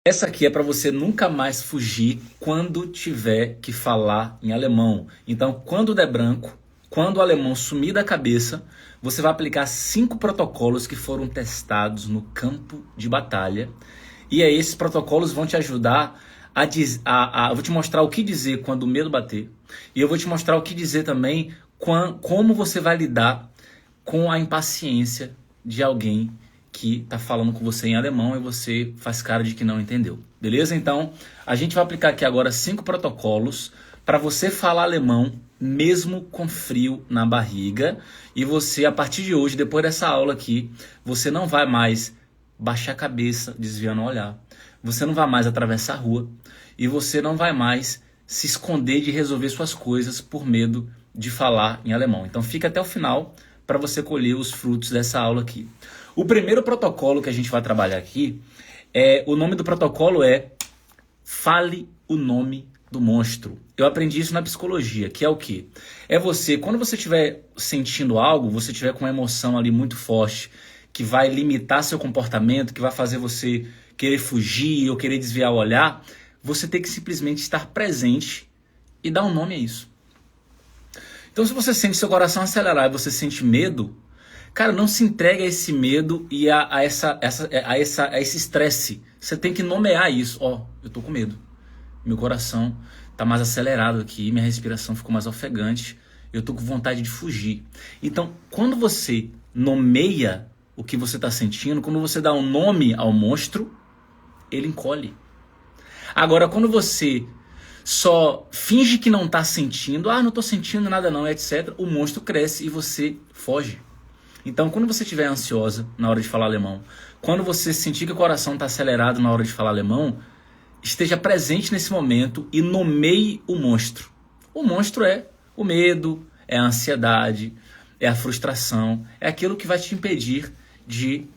Essa aqui é para você nunca mais fugir quando tiver que falar em alemão. Então, quando der branco, quando o alemão sumir da cabeça, você vai aplicar 5 protocolos que foram testados no campo de batalha. E aí esses protocolos vão te ajudar eu vou te mostrar o que dizer quando o medo bater. E eu vou te mostrar o que dizer também como você vai lidar com a impaciência de alguém que está falando com você em alemão e você faz cara de que não entendeu. Beleza? Então, a gente vai aplicar aqui agora 5 protocolos para você falar alemão mesmo com frio na barriga. E você, a partir de hoje, depois dessa aula aqui, você não vai mais baixar a cabeça desviando o olhar. Você não vai mais atravessar a rua. E você não vai mais se esconder de resolver suas coisas por medo de falar em alemão. Então fica até o final para você colher os frutos dessa aula aqui. O primeiro protocolo que a gente vai trabalhar aqui, o nome do protocolo é Fale o nome do monstro. Eu aprendi isso na psicologia, que é o quê? É você, quando você estiver sentindo algo, você estiver com uma emoção ali muito forte, que vai limitar seu comportamento, que vai fazer você querer fugir ou querer desviar o olhar, você tem que simplesmente estar presente e dar um nome a isso. Então, se você sente seu coração acelerar e você sente medo, cara, não se entregue a esse medo e a esse estresse. Você tem que nomear isso. Eu tô com medo. Meu coração tá mais acelerado aqui, minha respiração ficou mais ofegante, eu tô com vontade de fugir. Então, quando você nomeia o que você está sentindo, quando você dá um nome ao monstro, ele encolhe. Agora, quando você só finge que não está sentindo, não estou sentindo nada não, etc., o monstro cresce e você foge. Então, quando você estiver ansiosa na hora de falar alemão, quando você sentir que o coração está acelerado na hora de falar alemão, esteja presente nesse momento e nomeie o monstro. O monstro é o medo, é a ansiedade, é a frustração, é aquilo que vai te impedir de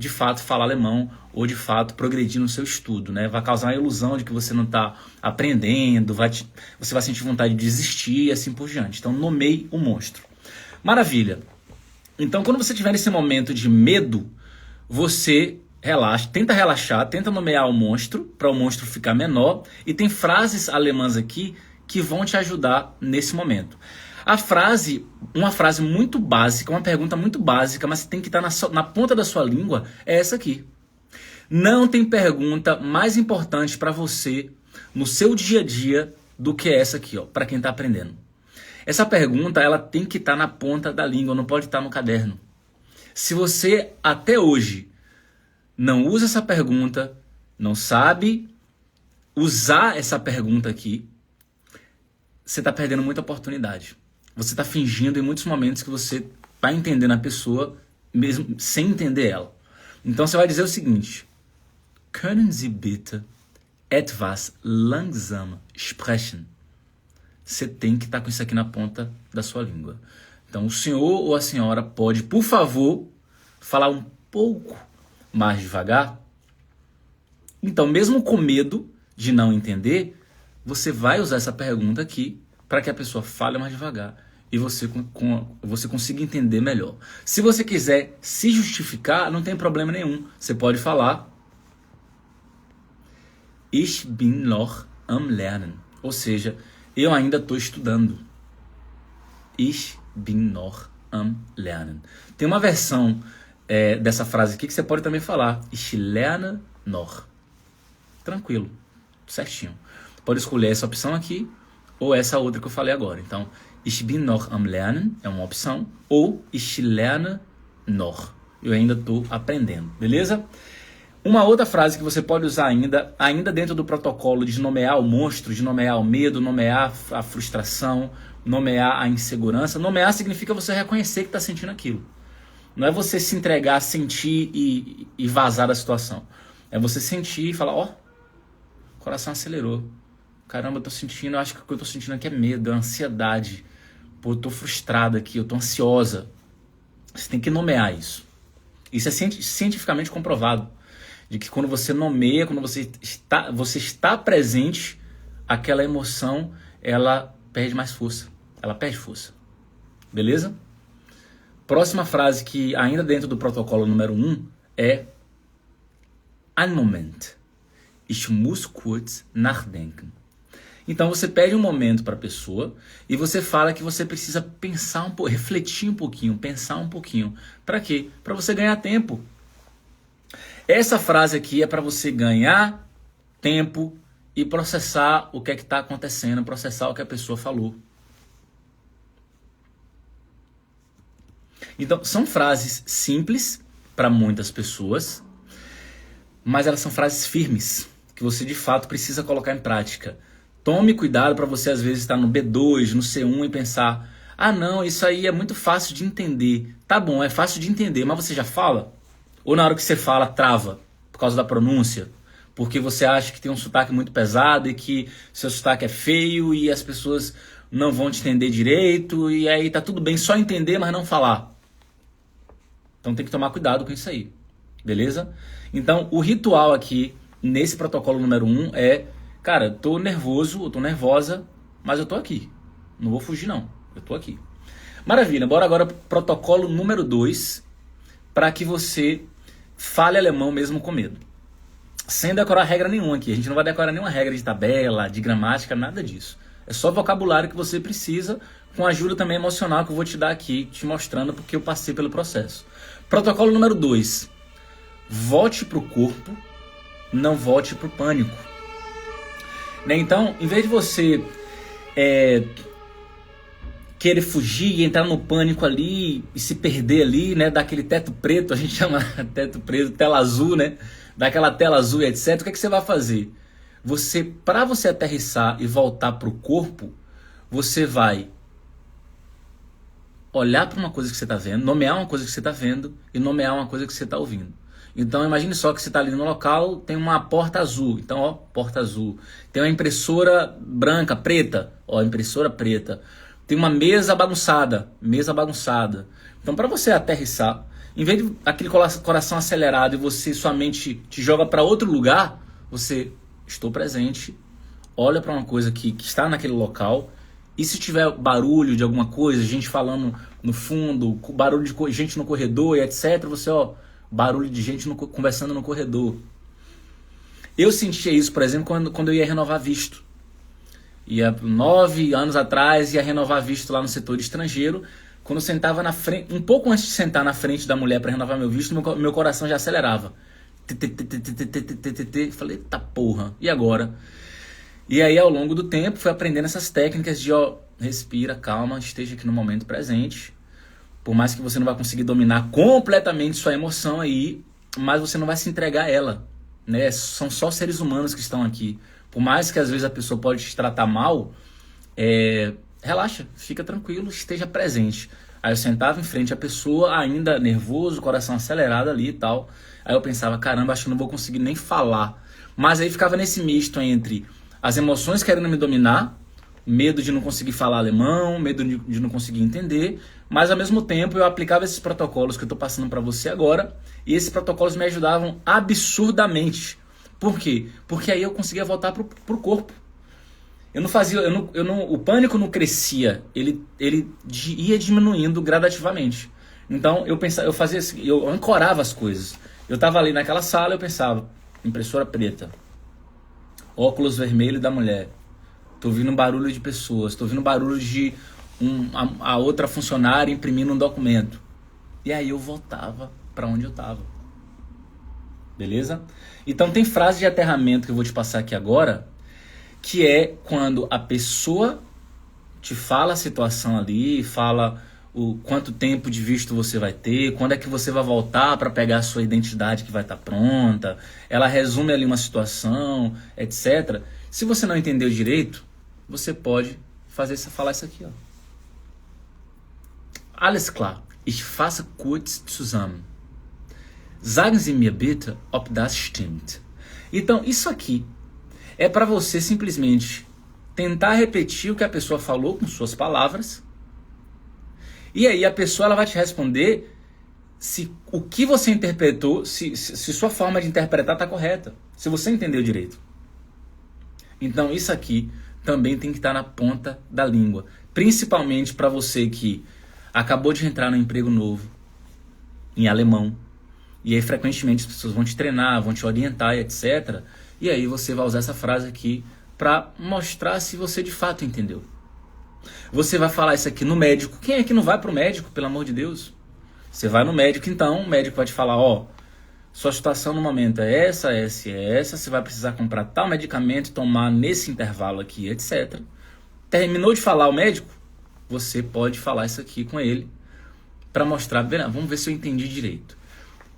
fato falar alemão ou de fato progredir no seu estudo, né? Vai causar a ilusão de que você não está aprendendo, você vai sentir vontade de desistir e assim por diante. Então nomeie o monstro. Maravilha. Então quando você estiver nesse momento de medo, você relaxa, tenta nomear o monstro para o monstro ficar menor, e tem frases alemãs aqui que vão te ajudar nesse momento. Uma frase muito básica, uma pergunta muito básica, mas tem que estar na ponta da sua língua, é essa aqui. Não tem pergunta mais importante para você no seu dia a dia do que essa aqui, para quem está aprendendo. Essa pergunta, ela tem que estar na ponta da língua, não pode estar no caderno. Se você até hoje não usa essa pergunta, não sabe usar essa pergunta aqui, você está perdendo muita oportunidade. Você está fingindo em muitos momentos que você está entendendo a pessoa, mesmo sem entender ela. Então você vai dizer o seguinte: Können Sie bitte etwas langsam sprechen? Você tem que estar com isso aqui na ponta da sua língua. Então o senhor ou a senhora pode, por favor, falar um pouco mais devagar? Então, mesmo com medo de não entender, você vai usar essa pergunta aqui para que a pessoa fale mais devagar e você consiga entender melhor. Se você quiser se justificar, não tem problema nenhum. Você pode falar Ich bin noch am Lernen. Ou seja, eu ainda estou estudando. Ich bin noch am Lernen. Tem uma versão dessa frase aqui que você pode também falar Ich lerne noch. Tranquilo, certinho. Pode escolher essa opção aqui ou essa outra que eu falei agora. Então, Ich bin noch am Lernen é uma opção, ou Ich lerne noch. Eu ainda estou aprendendo, beleza? Uma outra frase que você pode usar ainda dentro do protocolo de nomear o monstro, de nomear o medo, nomear a frustração, nomear a insegurança. Nomear significa você reconhecer que está sentindo aquilo. Não é você se entregar, sentir e vazar da situação. É você sentir e falar, o coração acelerou. Caramba, eu tô sentindo, eu acho que o que eu tô sentindo aqui é medo, é ansiedade. Pô, eu tô frustrada aqui, eu tô ansiosa. Você tem que nomear isso. Isso é cientificamente comprovado. De que quando você nomeia, quando você está presente, aquela emoção, ela perde mais força. Ela perde força. Beleza? Próxima frase que ainda dentro do protocolo número 1 é Ein Moment. Ich muss kurz nachdenken. Então você pede um momento para a pessoa e você fala que você precisa pensar um pouco, refletir um pouquinho, pensar um pouquinho. Para quê? Para você ganhar tempo. Essa frase aqui é para você ganhar tempo e processar o que é que está acontecendo, processar o que a pessoa falou. Então, são frases simples para muitas pessoas, mas elas são frases firmes, que você de fato precisa colocar em prática. Tome cuidado para você às vezes estar no B2, no C1 e pensar: ah não, isso aí é muito fácil de entender. Tá bom, é fácil de entender, mas você já fala? Ou na hora que você fala, trava por causa da pronúncia? Porque você acha que tem um sotaque muito pesado e que seu sotaque é feio e as pessoas não vão te entender direito e aí tá tudo bem só entender, mas não falar. Então tem que tomar cuidado com isso aí, beleza? Então o ritual aqui, nesse protocolo número 1 é: cara, eu tô nervoso, eu tô nervosa, mas eu tô aqui. Não vou fugir não, eu tô aqui. Maravilha, bora agora pro protocolo número 2, para que você fale alemão mesmo com medo. Sem decorar regra nenhuma aqui, a gente não vai decorar nenhuma regra de tabela, de gramática, nada disso. É só vocabulário que você precisa, com ajuda também emocional que eu vou te dar aqui, te mostrando porque eu passei pelo processo. Protocolo número 2, volte pro corpo, não volte pro pânico. Né? Então, em vez de você querer fugir e entrar no pânico ali e se perder ali, né, daquele teto preto, a gente chama teto preto, tela azul, né, daquela tela azul e etc, o que é que você vai fazer? Para você aterrissar e voltar para o corpo, você vai olhar para uma coisa que você está vendo, nomear uma coisa que você está vendo e nomear uma coisa que você está ouvindo. Então imagine só que você está ali no local, tem uma porta azul, então ó, porta azul. Tem uma impressora branca, preta, ó, impressora preta. Tem uma mesa bagunçada, mesa bagunçada. Então para você aterrissar, em vez de aquele coração acelerado e sua mente te joga para outro lugar, você, estou presente, olha para uma coisa que está naquele local. E se tiver barulho de alguma coisa, gente falando no fundo, barulho de gente no corredor e etc, você, ó, barulho de gente conversando no corredor. Eu sentia isso, por exemplo, quando eu ia renovar visto. Ia 9 anos atrás, ia renovar visto lá no setor estrangeiro. Quando eu sentava na frente, um pouco antes de sentar na frente da mulher para renovar meu visto, meu coração já acelerava. Falei, eita porra, e agora? E aí, ao longo do tempo, fui aprendendo essas técnicas de, ó, respira, calma, esteja aqui no momento presente. Por mais que você não vai conseguir dominar completamente sua emoção aí, mas você não vai se entregar a ela, né? São só seres humanos que estão aqui. Por mais que às vezes a pessoa pode te tratar mal, relaxa, fica tranquilo, esteja presente. Aí eu sentava em frente à pessoa, ainda nervoso, coração acelerado ali e tal. Aí eu pensava, caramba, acho que não vou conseguir nem falar. Mas aí ficava nesse misto entre as emoções querendo me dominar, medo de não conseguir falar alemão, medo de não conseguir entender, mas ao mesmo tempo eu aplicava esses protocolos que eu estou passando para você agora, e esses protocolos me ajudavam absurdamente. Por quê? Porque aí eu conseguia voltar pro corpo. O pânico não crescia, ele ia diminuindo gradativamente. Então eu fazia assim, eu ancorava as coisas. Eu estava ali naquela sala, eu pensava, impressora preta, óculos vermelho da mulher, tô ouvindo barulho de pessoas, tô ouvindo barulho de a outra funcionária imprimindo um documento. E aí eu voltava para onde eu estava. Beleza? Então tem frase de aterramento que eu vou te passar aqui agora, que é quando a pessoa te fala a situação ali, fala o quanto tempo de visto você vai ter, quando é que você vai voltar para pegar a sua identidade que vai estar pronta, ela resume ali uma situação, etc. Se você não entendeu direito, você pode falar isso aqui, ó. Alles klar, ich fasse kurz zusammen. Sagen Sie mir bitte, ob das stimmt. Então, isso aqui é para você simplesmente tentar repetir o que a pessoa falou com suas palavras. E aí a pessoa ela vai te responder se o que você interpretou, se sua forma de interpretar está correta. Se você entendeu direito. Então, isso aqui também tem que estar na ponta da língua. Principalmente para você que acabou de entrar no emprego novo, em alemão. E aí, frequentemente, as pessoas vão te treinar, vão te orientar, etc. E aí você vai usar essa frase aqui para mostrar se você de fato entendeu. Você vai falar isso aqui no médico. Quem é que não vai pro médico, pelo amor de Deus? Você vai no médico, então o médico vai te falar, ó, sua situação no momento é essa, essa e essa, você vai precisar comprar tal medicamento, tomar nesse intervalo aqui, etc. Terminou de falar o médico, você pode falar isso aqui com ele para mostrar, vamos ver se eu entendi direito.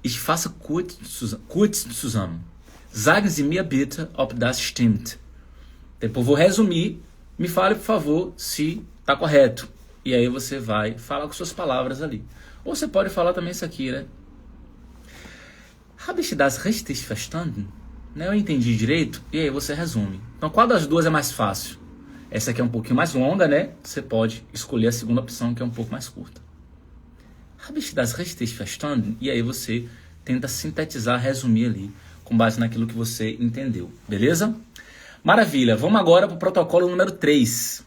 Ich fasse kurz zusammen. Sagen Sie mir bitte, ob das stimmt. Depois vou resumir, me fale por favor se está correto. E aí você vai falar com suas palavras ali. Ou você pode falar também isso aqui, né? Habe ich das richtig verstanden? Eu entendi direito? E aí você resume. Então qual das duas é mais fácil? Essa aqui é um pouquinho mais longa, né? Você pode escolher a segunda opção, que é um pouco mais curta. Habe ich das richtig verstanden? E aí você tenta sintetizar, resumir ali, com base naquilo que você entendeu. Beleza? Maravilha. Vamos agora para o protocolo número 3.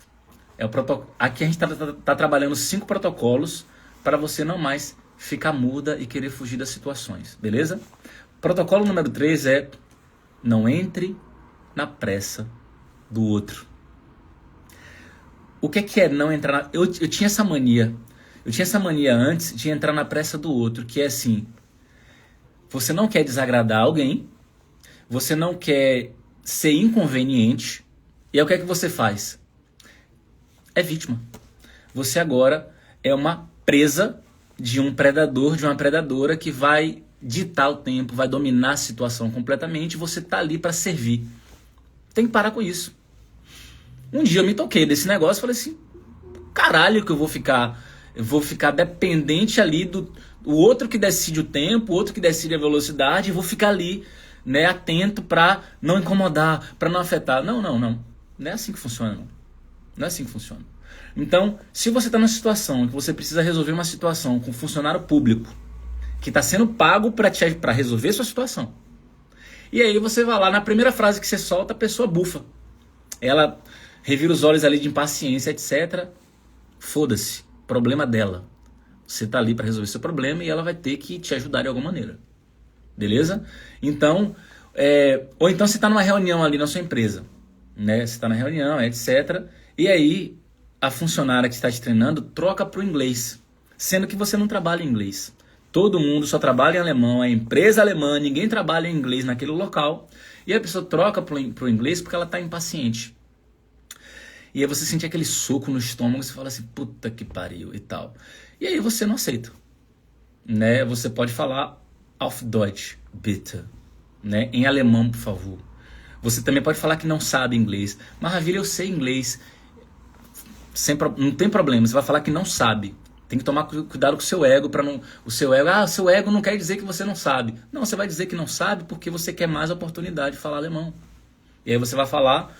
Aqui a gente está trabalhando 5 protocolos para você não mais ficar muda e querer fugir das situações. Beleza? Protocolo número 3 é: não entre na pressa do outro. O que é não entrar na... Eu tinha essa mania. Eu tinha essa mania antes de entrar na pressa do outro, que é assim: você não quer desagradar alguém, você não quer ser inconveniente, e aí o que é que você faz? É vítima. Você agora é uma presa de um predador, de uma predadora que vai ditar o tempo, vai dominar a situação completamente, e você tá ali para servir. Tem que parar com isso. Um dia eu me toquei desse negócio e falei assim: caralho, que eu vou ficar dependente ali do outro que decide o tempo, o outro que decide a velocidade, e vou ficar ali, né, atento para não incomodar, para não afetar. Não. Não é assim que funciona, não. Não é assim que funciona. Então, se você está numa situação em que você precisa resolver uma situação com um funcionário público que está sendo pago para resolver sua situação, e aí você vai lá, na primeira frase que você solta, a pessoa bufa. Ela revira os olhos ali de impaciência, etc. Foda-se. Problema dela. Você está ali para resolver seu problema e ela vai ter que te ajudar de alguma maneira. Beleza? Então, ou então você está numa reunião ali na sua empresa, né? Você está na reunião, etc. E aí a funcionária que está te treinando troca para o inglês, sendo que você não trabalha em inglês. Todo mundo só trabalha em alemão, é empresa alemã, ninguém trabalha em inglês naquele local. E a pessoa troca para o inglês porque ela está impaciente. E aí você sente aquele soco no estômago, você fala assim: puta que pariu e tal. E aí você não aceita, né? Você pode falar auf Deutsch, bitte, né? Em alemão, por favor. Você também pode falar que não sabe inglês. Maravilha, eu sei inglês. Não tem problema, você vai falar que não sabe. Tem que tomar cuidado com o seu ego, para não... O seu ego não quer dizer que você não sabe. Não, você vai dizer que não sabe porque você quer mais oportunidade de falar alemão. E aí você vai falar: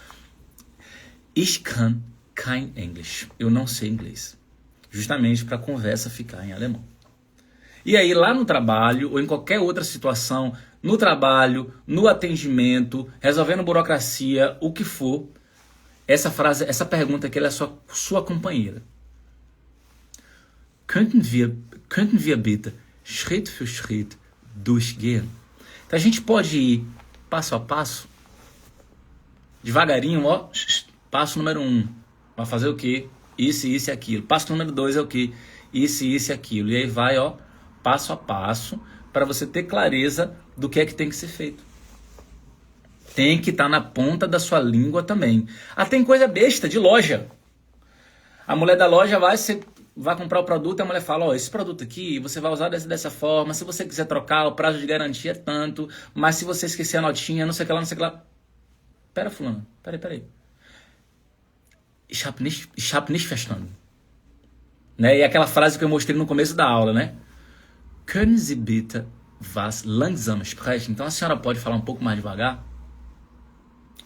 Ich kann kein Englisch. Eu não sei inglês. Justamente para a conversa ficar em alemão. E aí lá no trabalho, ou em qualquer outra situação, no trabalho, no atendimento, resolvendo burocracia, o que for, essa pergunta aqui, ela é sua companheira. Könnten wir bitte Schritt für Schritt durchgehen? Então a gente pode ir passo a passo, devagarinho, ó. Passo número 1, vai fazer o quê? Isso e aquilo. Passo número 2 é o quê? Isso e aquilo. E aí vai, ó, passo a passo, para você ter clareza do que é que tem que ser feito. Tem que estar na ponta da sua língua também. Tem coisa besta de loja. A mulher da loja vai comprar o produto, a mulher fala: ó, esse produto aqui você vai usar dessa forma, se você quiser trocar, o prazo de garantia é tanto, mas se você esquecer a notinha, não sei o que lá, não sei o que lá. Pera, fulano, peraí. Ich hab nicht verstanden. Né? E aquela frase que eu mostrei no começo da aula, né? Können Sie bitte was langsam sprechen? Então a senhora pode falar um pouco mais devagar?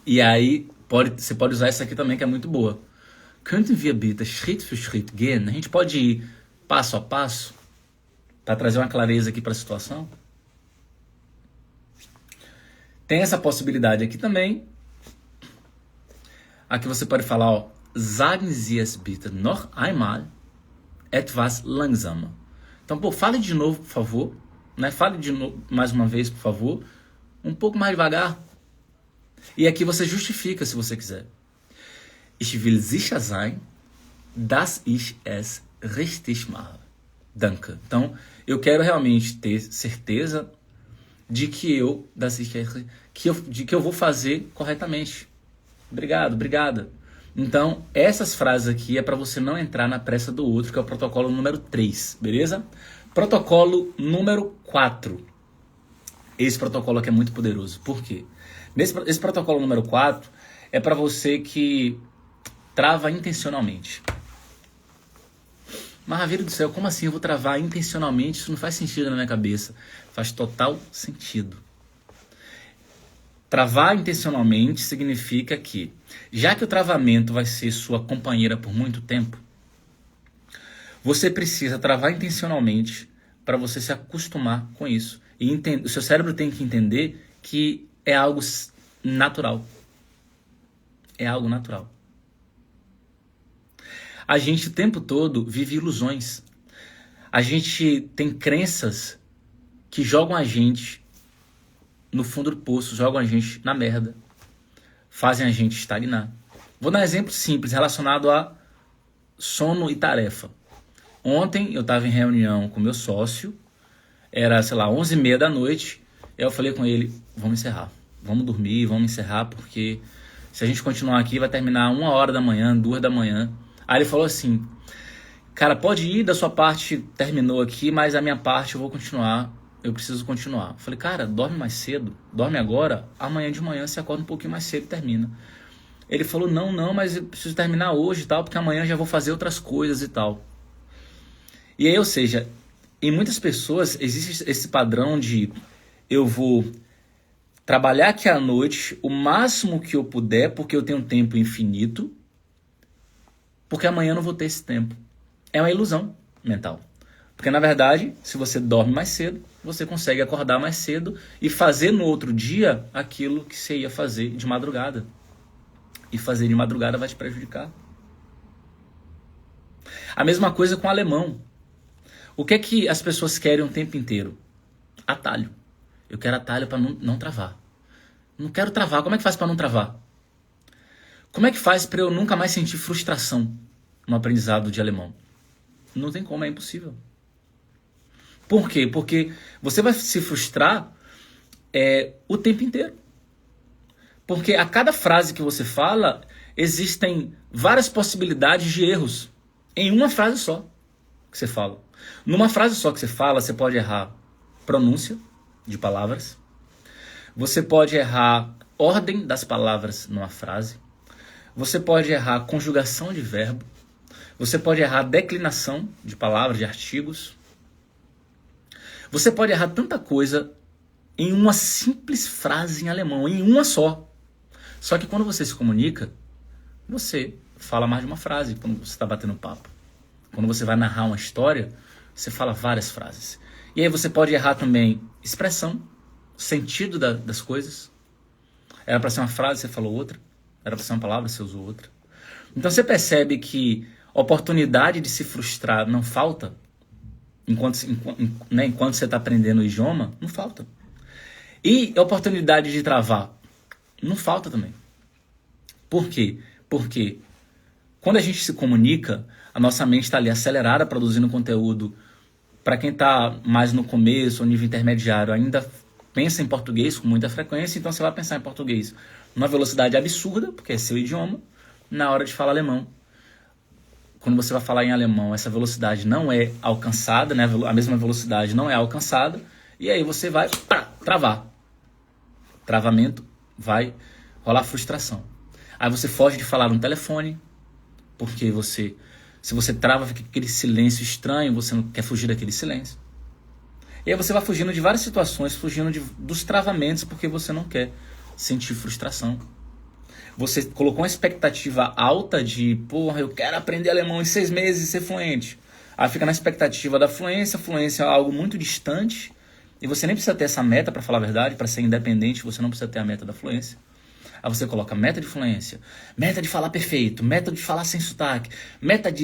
E aí você pode usar essa aqui também, que é muito boa. Könnten wir bitte Schritt für Schritt gehen? A gente pode ir passo a passo para trazer uma clareza aqui para a situação? Tem essa possibilidade aqui também. Aqui você pode falar, ó: Sagen Sie es bitte noch einmal etwas langsamer. Então, fale de novo, por favor. Né? Fale de novo, mais uma vez, por favor. Um pouco mais devagar. E aqui você justifica se você quiser. Ich will sicher sein, dass ich es richtig mache. Danke. Então, eu quero realmente ter certeza de que eu vou fazer corretamente. Obrigado, obrigada. Então, essas frases aqui é para você não entrar na pressa do outro, que é o protocolo número 3, beleza? Protocolo número 4. Esse protocolo aqui é muito poderoso. Por quê? Esse protocolo número 4 é para você que trava intencionalmente. Maravilha do céu, como assim eu vou travar intencionalmente? Isso não faz sentido na minha cabeça. Faz total sentido. Travar intencionalmente significa que, já que o travamento vai ser sua companheira por muito tempo, você precisa travar intencionalmente para você se acostumar com isso. E o seu cérebro tem que entender que é algo natural. É algo natural. A gente o tempo todo vive ilusões. A gente tem crenças que jogam a gente no fundo do poço, jogam a gente na merda, fazem a gente estagnar. Vou dar um exemplo simples relacionado a sono e tarefa. Ontem eu estava em reunião com meu sócio, era, 11h30 da noite, eu falei com ele, vamos encerrar, vamos dormir, vamos encerrar, porque se a gente continuar aqui vai terminar 1h da manhã, 2h da manhã. Aí ele falou assim, cara, pode ir, da sua parte terminou aqui, mas a minha parte eu vou continuar, eu preciso continuar. Eu falei, cara, dorme mais cedo, dorme agora, amanhã de manhã você acorda um pouquinho mais cedo e termina. Ele falou, não, mas eu preciso terminar hoje e tal, porque amanhã eu já vou fazer outras coisas e tal. E aí, ou seja, em muitas pessoas existe esse padrão de eu vou trabalhar aqui à noite o máximo que eu puder, porque eu tenho um tempo infinito, porque amanhã eu não vou ter esse tempo. É uma ilusão mental. Porque, na verdade, se você dorme mais cedo, você consegue acordar mais cedo e fazer no outro dia aquilo que você ia fazer de madrugada. E fazer de madrugada vai te prejudicar. A mesma coisa com o alemão. O que é que as pessoas querem o tempo inteiro? Atalho. Eu quero atalho para não travar. Não quero travar. Como é que faz para não travar? Como é que faz para eu nunca mais sentir frustração no aprendizado de alemão? Não tem como, é impossível. Por quê? Porque você vai se frustrar o tempo inteiro. Porque a cada frase que você fala, existem várias possibilidades de erros em uma frase só que você fala. Numa frase só que você fala, você pode errar pronúncia de palavras, você pode errar ordem das palavras numa frase, você pode errar conjugação de verbo, você pode errar declinação de palavras, de artigos. Você pode errar tanta coisa em uma simples frase em alemão, em uma só. Só que quando você se comunica, você fala mais de uma frase quando você está batendo papo. Quando você vai narrar uma história, você fala várias frases. E aí você pode errar também expressão, sentido das coisas. Era para ser uma frase, você falou outra. Era para ser uma palavra, você usou outra. Então você percebe que a oportunidade de se frustrar não falta enquanto você está aprendendo o idioma, não falta. E a oportunidade de travar não falta também. Por quê? Porque quando a gente se comunica, a nossa mente está ali acelerada, produzindo conteúdo. Para quem está mais no começo, ou nível intermediário, ainda pensa em português com muita frequência, então você vai pensar em português numa velocidade absurda, porque é seu idioma, na hora de falar alemão. Quando você vai falar em alemão, essa velocidade não é alcançada, né? A mesma velocidade não é alcançada, e aí você vai travar. Travamento, vai rolar frustração. Aí você foge de falar no telefone, porque se você trava, fica aquele silêncio estranho, você não quer fugir daquele silêncio. E aí você vai fugindo de várias situações, fugindo dos travamentos, porque você não quer sentir frustração. Você colocou uma expectativa alta de, porra, eu quero aprender alemão em 6 meses e ser fluente. Aí fica na expectativa da fluência, fluência é algo muito distante, e você nem precisa ter essa meta, para falar a verdade, para ser independente, você não precisa ter a meta da fluência. Aí você coloca meta de fluência, meta de falar perfeito, meta de falar sem sotaque,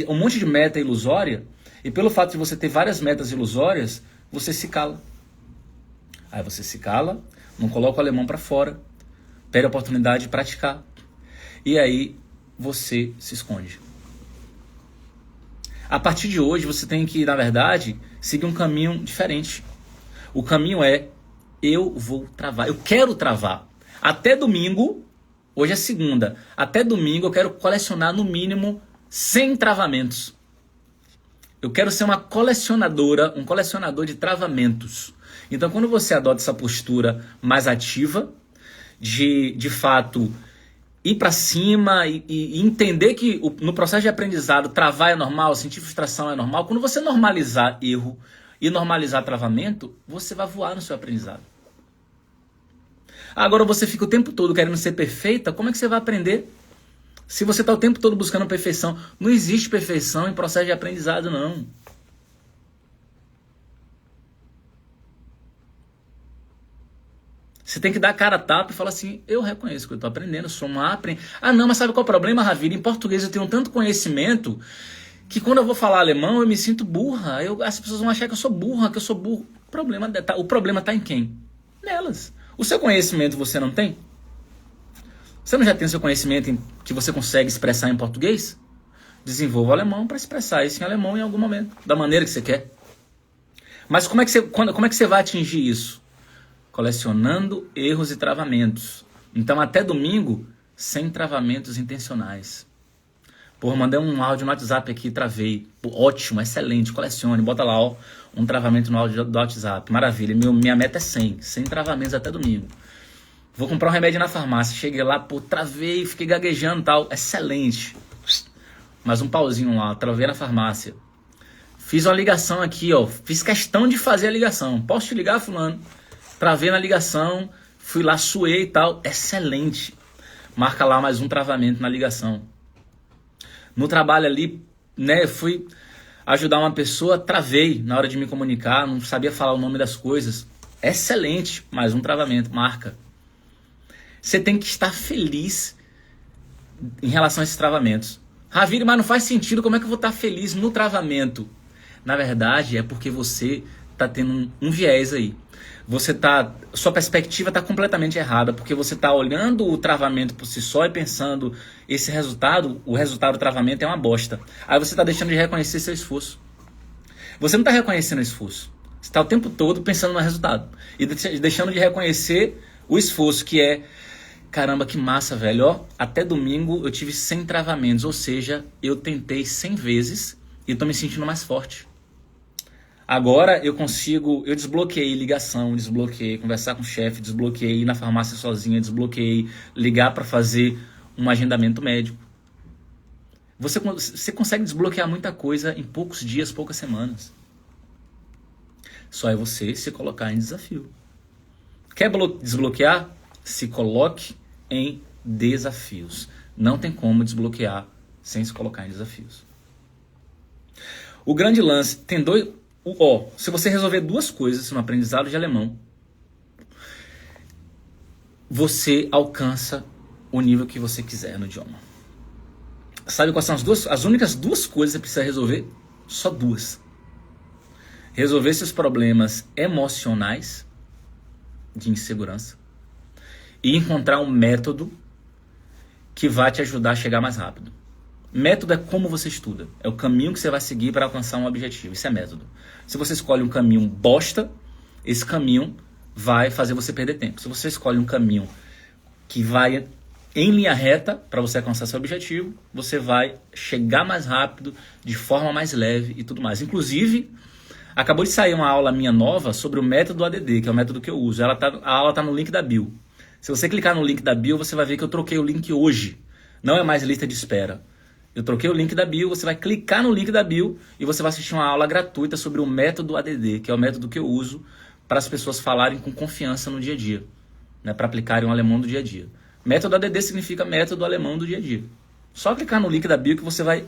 um monte de meta ilusória, e pelo fato de você ter várias metas ilusórias, você se cala. Aí você se cala, não coloca o alemão para fora, perde a oportunidade de praticar. E aí você se esconde. A partir de hoje você tem que, na verdade, seguir um caminho diferente. O caminho é: eu vou travar, eu quero travar. Até domingo, hoje é segunda, até domingo eu quero colecionar no mínimo 100 travamentos. Eu quero ser uma colecionadora, um colecionador de travamentos. Então, quando você adota essa postura mais ativa, de fato, ir para cima e entender que no processo de aprendizado travar é normal, sentir frustração é normal. Quando você normalizar erro e normalizar travamento, você vai voar no seu aprendizado. Agora você fica o tempo todo querendo ser perfeita, como é que você vai aprender? Se você está o tempo todo buscando perfeição, não existe perfeição em processo de aprendizado, não. Você tem que dar a cara a tapa e falar assim: eu reconheço que eu estou aprendendo, sou uma aprendizagem. Ah, não, mas sabe qual é o problema, Ravira? Em português eu tenho tanto conhecimento que quando eu vou falar alemão eu me sinto burra. As pessoas vão achar que eu sou burra, que eu sou burro. O problema está em quem? Nelas. O seu conhecimento você não tem? Você não já tem o seu conhecimento que você consegue expressar em português? Desenvolva o alemão para expressar isso em alemão em algum momento, da maneira que você quer. Mas como é que você vai atingir isso? Colecionando erros e travamentos. Então até domingo, 100 travamentos intencionais. Porra, mandei um áudio no WhatsApp aqui, travei. Pô, ótimo, excelente, colecione, bota lá, ó, um travamento no áudio do WhatsApp. Maravilha, minha meta é 100 travamentos até domingo. Vou comprar um remédio na farmácia, cheguei lá, pô, travei, fiquei gaguejando e tal, excelente. Mais um pauzinho lá, travei na farmácia. Fiz uma ligação aqui, ó, fiz questão de fazer a ligação. Posso te ligar, fulano? Travei na ligação, fui lá, suei e tal, excelente. Marca lá mais um travamento na ligação. No trabalho ali, né, fui ajudar uma pessoa, travei na hora de me comunicar, não sabia falar o nome das coisas. Excelente, mais um travamento, marca. Você tem que estar feliz em relação a esses travamentos. Ravira, mas não faz sentido, como é que eu vou estar feliz no travamento? Na verdade, é porque você está tendo um viés aí. Sua perspectiva está completamente errada, porque você está olhando o travamento por si só e pensando, o resultado do travamento é uma bosta. Aí você está deixando de reconhecer seu esforço. Você não está reconhecendo o esforço. Você está o tempo todo pensando no resultado. E deixando de reconhecer o esforço, que é: caramba, que massa, velho. Ó, até domingo eu tive 100 travamentos, ou seja, eu tentei 100 vezes e estou me sentindo mais forte. Agora eu desbloqueei ligação, desbloqueei conversar com o chefe, desbloqueei ir na farmácia sozinha, desbloqueei ligar para fazer um agendamento médico. Você consegue desbloquear muita coisa em poucos dias, poucas semanas. Só é você se colocar em desafio. Quer desbloquear? Se coloque em desafios. Não tem como desbloquear sem se colocar em desafios. O grande lance tem se você resolver duas coisas no aprendizado de alemão, você alcança o nível que você quiser no idioma. Sabe quais são as únicas duas coisas que você precisa resolver? Só duas. Resolver seus problemas emocionais de insegurança e encontrar um método que vai te ajudar a chegar mais rápido. Método é como você estuda. É o caminho que você vai seguir para alcançar um objetivo. Isso é método. Se você escolhe um caminho bosta, esse caminho vai fazer você perder tempo. Se você escolhe um caminho que vai em linha reta para você alcançar seu objetivo, você vai chegar mais rápido, de forma mais leve e tudo mais. Inclusive, acabou de sair uma aula minha nova sobre o método ADD, que é o método que eu uso. A aula está no link da bio. Se você clicar no link da bio, você vai ver que eu troquei o link hoje. Não é mais lista de espera. Eu troquei o link da bio, você vai clicar no link da bio e você vai assistir uma aula gratuita sobre o método ADD, que é o método que eu uso para as pessoas falarem com confiança no dia a dia, né, para aplicarem o alemão do dia a dia. Método ADD significa método alemão do dia a dia. Só clicar no link da bio que você vai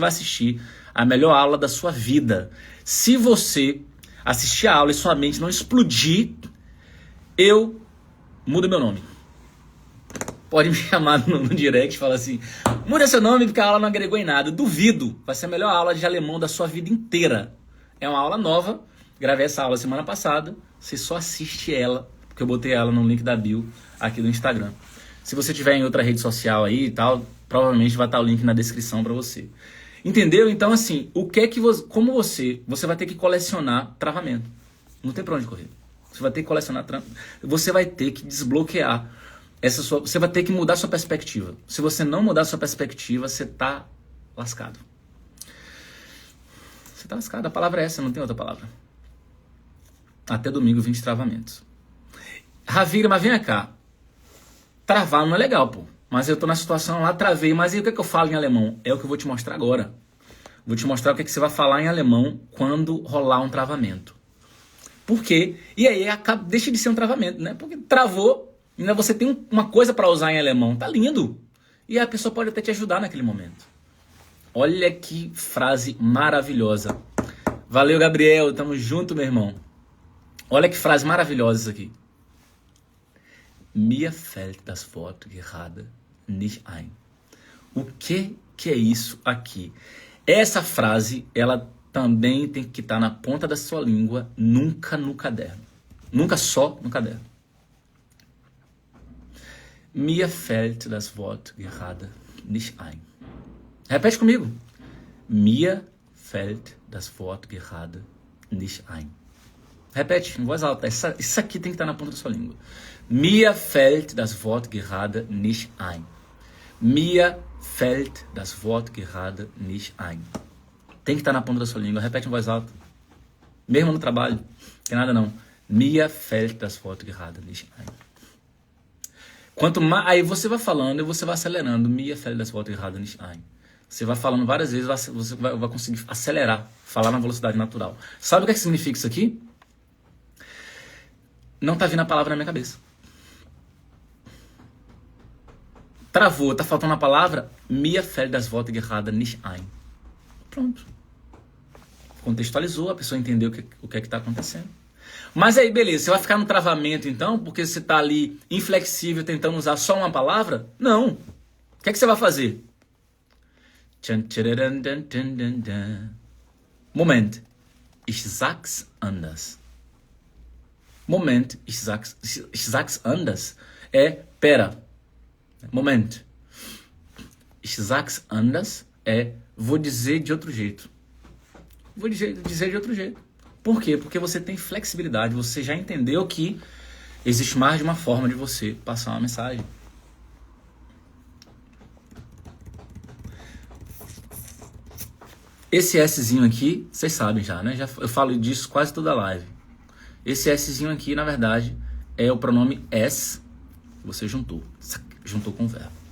assistir a melhor aula da sua vida. Se você assistir a aula e sua mente não explodir, eu mudo meu nome. Pode me chamar no direct e falar assim: muda seu nome porque a aula não agregou em nada. Duvido, vai ser a melhor aula de alemão da sua vida inteira. É uma aula nova, gravei essa aula semana passada, você só assiste ela, porque eu botei ela no link da bio aqui do Instagram. Se você tiver em outra rede social aí e tal, provavelmente vai estar o link na descrição para você. Entendeu? Então, assim, o que é que como você vai ter que colecionar travamento. Não tem pra onde correr. Você vai ter que colecionar você vai ter que desbloquear você vai ter que mudar sua perspectiva. Se você não mudar sua perspectiva, você tá lascado. Você tá lascado. A palavra é essa, não tem outra palavra. Até domingo, 20 travamentos. Ravira, mas vem cá. Travar não é legal, pô. Mas eu tô na situação lá, travei. Mas e o que é que eu falo em alemão? É o que eu vou te mostrar agora. Vou te mostrar o que é que você vai falar em alemão quando rolar um travamento. Por quê? E aí deixa de ser um travamento, né? Porque travou, ainda você tem uma coisa para usar em alemão. Tá lindo. E a pessoa pode até te ajudar naquele momento. Olha que frase maravilhosa. Valeu, Gabriel. Tamo junto, meu irmão. Olha que frase maravilhosa isso aqui. Mir fällt das Wort gerade nicht ein. O que é isso aqui? Essa frase, ela também tem que estar na ponta da sua língua, nunca no caderno. Nunca só no caderno. Mir fällt das Wort gerade nicht ein. Repete comigo. Mir fällt das Wort gerade nicht ein. Repete em voz alta. Isso aqui tem que estar na ponta da sua língua. Mir fällt das Wort gerade nicht ein. Mir fällt das Wort gerade nicht ein. Tem que estar na ponta da sua língua. Repete em voz alta. Mesmo no trabalho. Tem nada não. Mir fällt das Wort gerade nicht ein. Quanto mais, aí você vai falando e você vai acelerando. Mir fällt das Wort gerade nicht ein. Você vai falando várias vezes, você vai conseguir acelerar. Falar na velocidade natural. Sabe o que significa isso aqui? Não tá vindo a palavra na minha cabeça. Travou, tá faltando a palavra. Mir fällt das Wort gerade nicht ein. Pronto. Contextualizou, a pessoa entendeu o que é que está acontecendo. Mas aí, beleza, você vai ficar no travamento então, porque você está ali inflexível, tentando usar só uma palavra? Não. O que é que você vai fazer? Moment. Ich sag's anders. Moment, ich sag's anders. Pera. Moment. Ich sag's anders vou dizer de outro jeito. Vou dizer de outro jeito. Por quê? Porque você tem flexibilidade. Você já entendeu que existe mais de uma forma de você passar uma mensagem. Esse Szinho aqui, vocês sabem já, né? Eu falo disso quase toda a live. Esse Szinho aqui, na verdade, é o pronome S que você juntou com o verbo.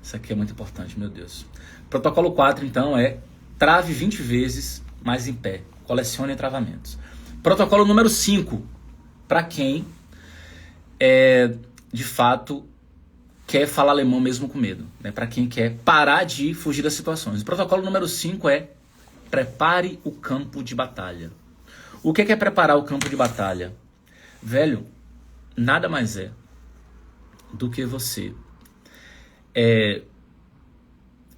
Isso aqui é muito importante, meu Deus. Protocolo 4, então, é trave 20 vezes, mas em pé. Colecione travamentos. Protocolo número 5, para quem, de fato, quer falar alemão mesmo com medo. Né? Para quem quer parar de fugir das situações. O protocolo número 5 é prepare o campo de batalha. O que é preparar o campo de batalha? Velho, nada mais é do que você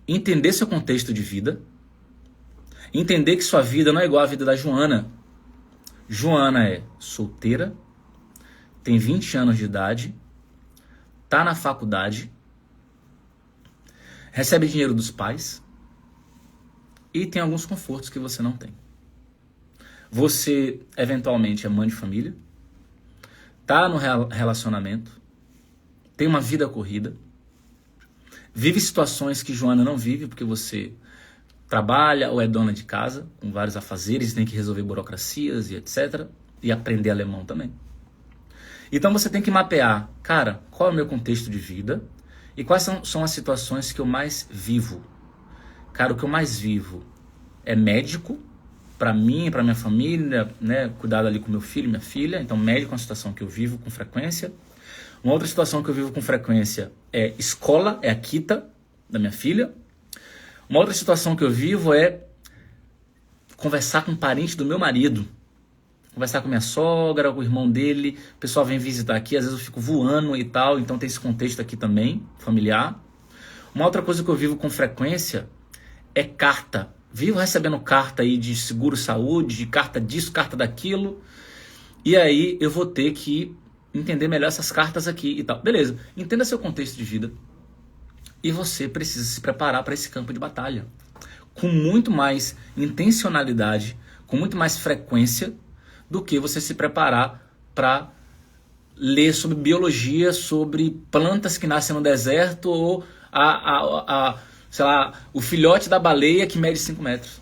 entender seu contexto de vida, entender que sua vida não é igual à vida da Joana. Joana é solteira, tem 20 anos de idade, tá na faculdade, recebe dinheiro dos pais e tem alguns confortos que você não tem. Você, eventualmente, é mãe de família, tá no relacionamento, tem uma vida corrida, vive situações que Joana não vive, porque você trabalha ou é dona de casa, com vários afazeres, tem que resolver burocracias e etc. E aprender alemão também. Então você tem que mapear, cara, qual é o meu contexto de vida e quais são as situações que eu mais vivo. Cara, o que eu mais vivo é médico, para mim e para minha família, né, cuidado ali com meu filho e minha filha. Então médico é uma situação que eu vivo com frequência. Uma outra situação que eu vivo com frequência é escola, é a Kita da minha filha. Uma outra situação que eu vivo é conversar com um parente do meu marido. Conversar com minha sogra, com o irmão dele. O pessoal vem visitar aqui, às vezes eu fico voando e tal. Então tem esse contexto aqui também, familiar. Uma outra coisa que eu vivo com frequência é carta. Vivo recebendo carta aí de seguro-saúde, de carta disso, carta daquilo. E aí eu vou ter que entender melhor essas cartas aqui e tal. Beleza, entenda seu contexto de vida. E você precisa se preparar para esse campo de batalha. Com muito mais intencionalidade, com muito mais frequência do que você se preparar para ler sobre biologia, sobre plantas que nascem no deserto ou sei lá, o filhote da baleia que mede 5 metros.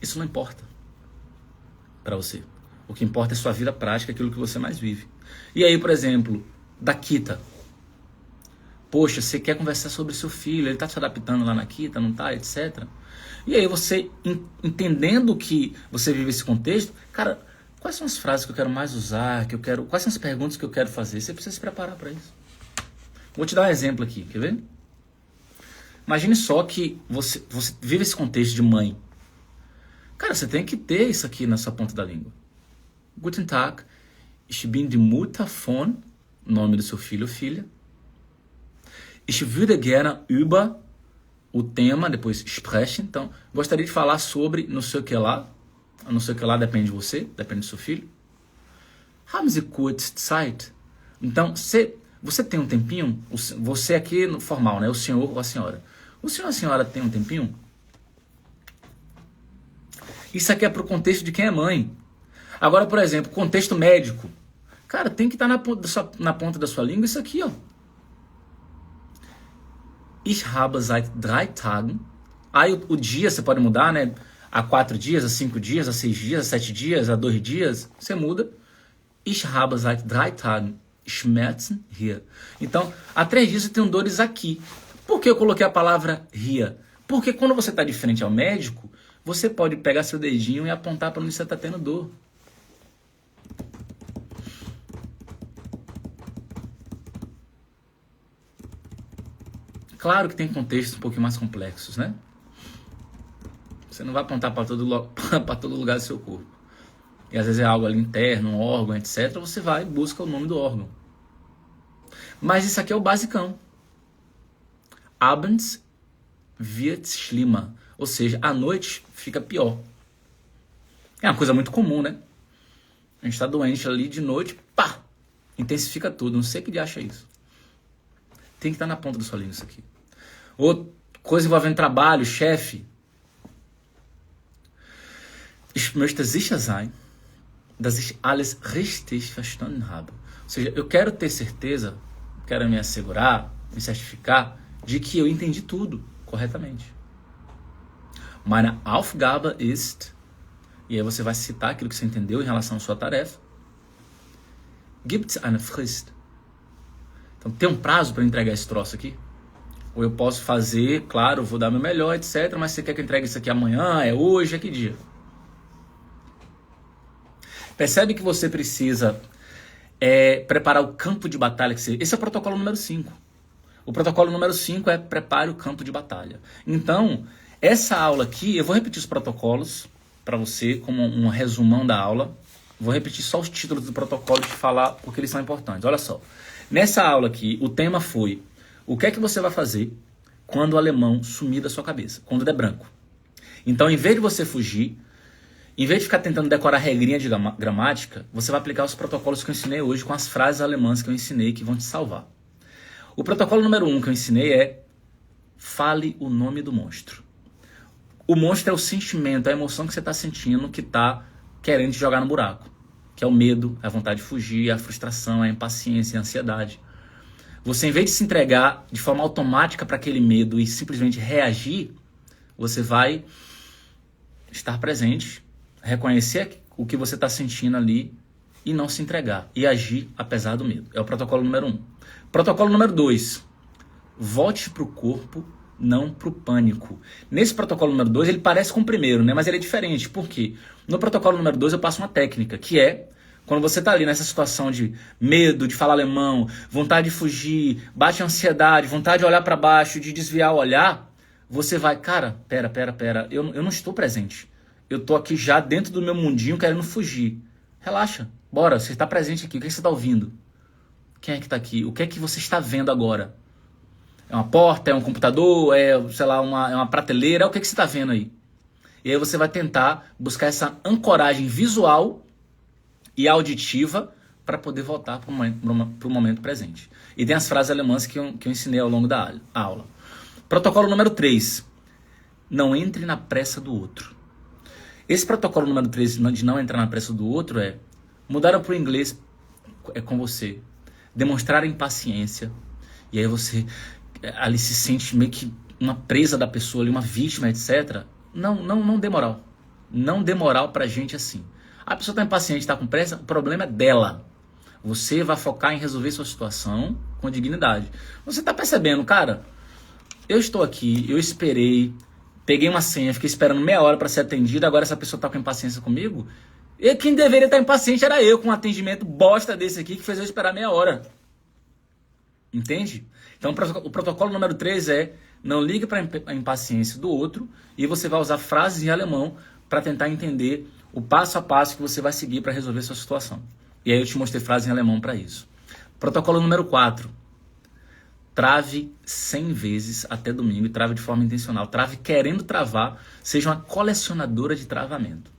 Isso não importa para você. O que importa é sua vida prática, aquilo que você mais vive. E aí, por exemplo, da Kita. Poxa, você quer conversar sobre seu filho, ele está se adaptando lá na Kita, não está, etc. E aí você, entendendo que você vive esse contexto, cara, quais são as frases que eu quero mais usar, quais são as perguntas que eu quero fazer? Você precisa se preparar para isso. Vou te dar um exemplo aqui, quer ver? Imagine só que você vive esse contexto de mãe. Cara, você tem que ter isso aqui na sua ponta da língua. Guten Tag, ich bin die Mutter von, nome do seu filho ou filha. Ich würde gerne über, o tema, depois sprechen. Então, gostaria de falar sobre não sei o que lá. Não sei o que lá depende de você, depende do seu filho. Haben Sie kurz Zeit? Então, você tem um tempinho? Você aqui no formal, né? O senhor ou a senhora. O senhor ou a senhora tem um tempinho? Isso aqui é para o contexto de quem é mãe. Agora, por exemplo, contexto médico. Cara, tem que estar na ponta da sua língua isso aqui, ó. Ich habe seit 3 Tagen. Aí o dia você pode mudar, né? A 4 dias, a 5 dias, a 6 dias, a 7 dias, a 2 dias. Você muda. Ich habe seit 3 Tagen Schmerzen hier. Então, há 3 dias eu tenho dores aqui. Por que eu coloquei a palavra hier? Porque quando você está de frente ao médico, você pode pegar seu dedinho e apontar para onde você está tendo dor. Claro que tem contextos um pouquinho mais complexos, né? Você não vai apontar para todo lugar do seu corpo. E às vezes é algo ali interno, um órgão, etc. Você vai e busca o nome do órgão. Mas isso aqui é o basicão. Abends wird schlimmer. Ou seja, à noite fica pior. É uma coisa muito comum, né? A gente está doente ali de noite, pá! Intensifica tudo. Não sei o que de acha isso. Tem que estar na ponta da sua língua isso aqui. Outra coisa envolvendo trabalho, chefe. Ich möchte sicher sein, dass ich alles richtig verstanden habe. Ou seja, eu quero ter certeza, quero me assegurar, me certificar de que eu entendi tudo corretamente. Meine Aufgabe ist, e aí você vai citar aquilo que você entendeu em relação à sua tarefa. Gibt es eine Frist? Então, tem um prazo para entregar esse troço aqui? Ou eu posso fazer, claro, vou dar meu melhor, etc. Mas você quer que eu entregue isso aqui amanhã, é hoje, é que dia? Percebe que você precisa preparar o campo de batalha. Esse é o protocolo número 5. O protocolo número 5 é prepare o campo de batalha. Então, essa aula aqui, eu vou repetir os protocolos para você como um resumão da aula. Vou repetir só os títulos do protocolo e te falar porque eles são importantes. Olha só. Nessa aula aqui, o tema foi o que é que você vai fazer quando o alemão sumir da sua cabeça, quando der branco. Então, em vez de você fugir, em vez de ficar tentando decorar regrinha de gramática, você vai aplicar os protocolos que eu ensinei hoje com as frases alemãs que eu ensinei que vão te salvar. O protocolo número 1 que eu ensinei é fale o nome do monstro. O monstro é o sentimento, a emoção que você está sentindo que está querendo te jogar no buraco. Que é o medo, a vontade de fugir, a frustração, a impaciência, a ansiedade. Você, em vez de se entregar de forma automática para aquele medo e simplesmente reagir, você vai estar presente, reconhecer o que você está sentindo ali e não se entregar. E agir apesar do medo. É o protocolo número 1. Protocolo número 2. Volte para o corpo, não para o pânico. Nesse protocolo número 2, ele parece com o primeiro, né? Mas ele é diferente. Por quê? No protocolo número 2, eu passo uma técnica, que é quando você está ali nessa situação de medo, de falar alemão, vontade de fugir, bate a ansiedade, vontade de olhar para baixo, de desviar o olhar, você vai, cara, pera, eu não estou presente. Eu estou aqui já dentro do meu mundinho querendo fugir. Relaxa, bora, você está presente aqui, o que você está ouvindo? Quem é que está aqui? O que é que você está vendo agora? É uma porta, é um computador, é, sei lá, é uma prateleira, o que você está vendo aí? E aí você vai tentar buscar essa ancoragem visual e auditiva para poder voltar para o momento presente. E tem as frases alemãs que eu ensinei ao longo da aula. Protocolo número 3. Não entre na pressa do outro. Esse protocolo número 3 de não entrar na pressa do outro é mudar para o inglês com você. Demonstrar impaciência. E aí você ali se sente meio que uma presa da pessoa, ali, uma vítima, etc. Não dê moral. Não dê moral pra gente assim. A pessoa está impaciente, está com pressa, o problema é dela. Você vai focar em resolver sua situação com dignidade. Você está percebendo, cara, eu estou aqui, eu esperei, peguei uma senha, fiquei esperando meia hora para ser atendido, agora essa pessoa está com impaciência comigo? E quem deveria estar impaciente era eu, com um atendimento bosta desse aqui, que fez eu esperar meia hora. Entende? Então o protocolo número 3 é não ligue para a impaciência do outro e você vai usar frases em alemão para tentar entender o passo a passo que você vai seguir para resolver sua situação. E aí eu te mostrei frases em alemão para isso. Protocolo número 4. Trave 100 vezes até domingo e trave de forma intencional. Trave querendo travar, seja uma colecionadora de travamento.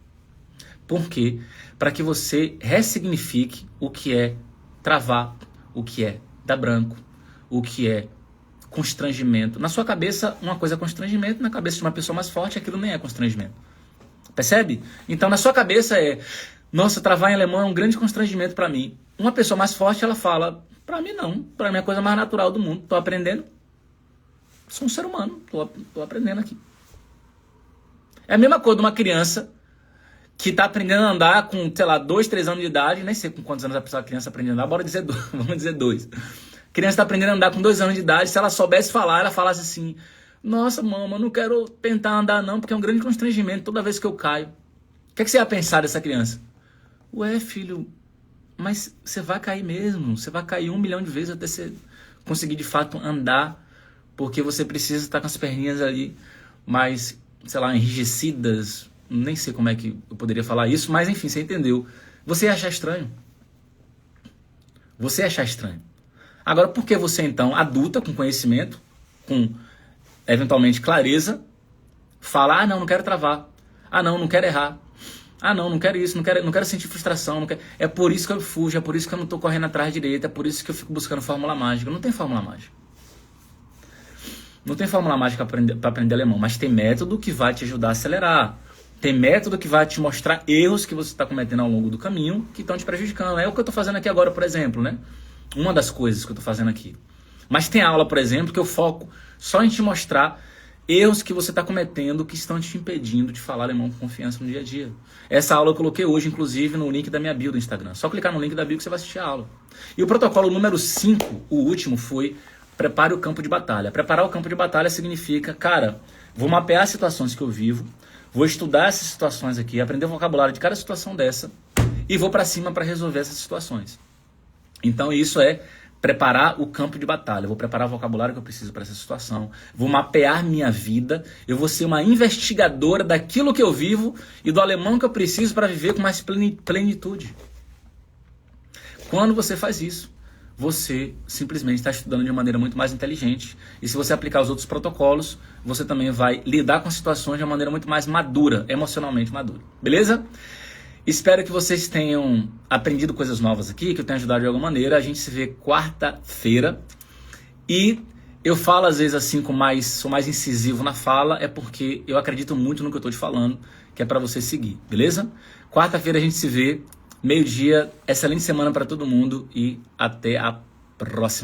Por quê? Para que você ressignifique o que é travar, o que é dar branco, o que é constrangimento. Na sua cabeça, uma coisa é constrangimento, na cabeça de uma pessoa mais forte, aquilo nem é constrangimento. Percebe? Então, na sua cabeça nossa, travar em alemão é um grande constrangimento para mim. Uma pessoa mais forte, ela fala, para mim não, para mim é a coisa mais natural do mundo. Tô aprendendo. Sou um ser humano, tô aprendendo aqui. É a mesma coisa de uma criança que tá aprendendo a andar com, sei lá, 2, 3 anos de idade, nem sei com quantos anos a criança aprende a andar, bora dizer 2, vamos dizer 2. A criança está aprendendo a andar com 2 anos de idade, se ela soubesse falar, ela falasse assim, nossa, mama, eu não quero tentar andar não, porque é um grande constrangimento toda vez que eu caio. O que é que você ia pensar dessa criança? Ué, filho, mas você vai cair mesmo, você vai cair 1 milhão de vezes até você conseguir de fato andar, porque você precisa estar com as perninhas ali mais, sei lá, enrijecidas, nem sei como é que eu poderia falar isso, mas enfim, você entendeu. Você ia achar estranho. Você ia achar estranho. Agora, por que você então, adulta, com conhecimento, com eventualmente clareza, fala, não quero travar, não quero errar, não quero isso, não quero sentir frustração, não quero... É por isso que eu fujo, é por isso que eu não estou correndo atrás direito, é por isso que eu fico buscando fórmula mágica. Não tem fórmula mágica. Não tem fórmula mágica para aprender alemão, mas tem método que vai te ajudar a acelerar. Tem método que vai te mostrar erros que você está cometendo ao longo do caminho que estão te prejudicando. É o que eu estou fazendo aqui agora, por exemplo, né? Uma das coisas que eu estou fazendo aqui. Mas tem aula, por exemplo, que eu foco só em te mostrar erros que você está cometendo que estão te impedindo de falar alemão com confiança no dia a dia. Essa aula eu coloquei hoje, inclusive, no link da minha bio do Instagram. Só clicar no link da bio que você vai assistir a aula. E o protocolo número 5, o último, foi prepare o campo de batalha. Preparar o campo de batalha significa, cara, vou mapear as situações que eu vivo, vou estudar essas situações aqui, aprender o vocabulário de cada situação dessa e vou para cima para resolver essas situações. Então isso é preparar o campo de batalha. Eu vou preparar o vocabulário que eu preciso para essa situação. Vou mapear minha vida. Eu vou ser uma investigadora daquilo que eu vivo e do alemão que eu preciso para viver com mais plenitude. Quando você faz isso, você simplesmente está estudando de uma maneira muito mais inteligente. E se você aplicar os outros protocolos, você também vai lidar com situações de uma maneira muito mais madura, emocionalmente madura. Beleza? Espero que vocês tenham aprendido coisas novas aqui, que eu tenha ajudado de alguma maneira. A gente se vê quarta-feira. E eu falo às vezes assim, sou mais incisivo na fala, é porque eu acredito muito no que eu estou te falando, que é para você seguir, beleza? Quarta-feira a gente se vê, meio-dia. Excelente semana para todo mundo e até a próxima.